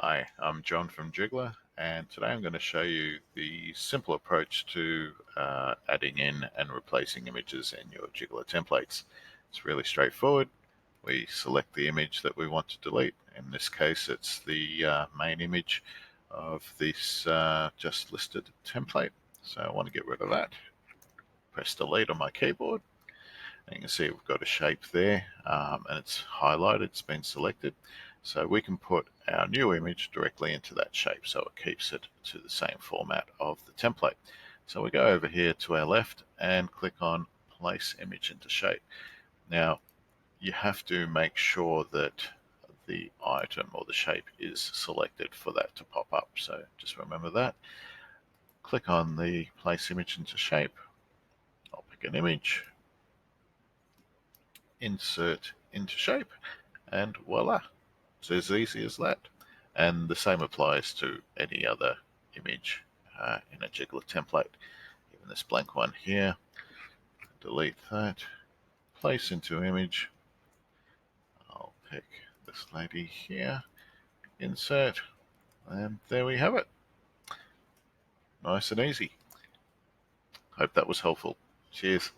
Hi, I'm John from Jigglar, and today I'm going to show you the simple approach to adding in and replacing images in your Jigglar templates. It's really straightforward. We select the image that we want to delete. In this case, it's the main image of this just listed template. So I want to get rid of that. Press delete on my keyboard. And you can see we've got a shape there, and it's highlighted, it's been selected. So we can put our new image directly into that shape, so it keeps it to the same format of the template. So we go over here to our left and click on Place Image into Shape. Now, you have to make sure that the item or the shape is selected for that to pop up. So just remember that. Click on the Place Image into Shape. I'll pick an image, insert into shape, and voila, it's as easy as that. And the same applies to any other image in a Jigglar template. Even this blank one here, delete that, place into image. I'll pick this lady here, insert, and there we have it. Nice and easy. Hope that was helpful. Cheers.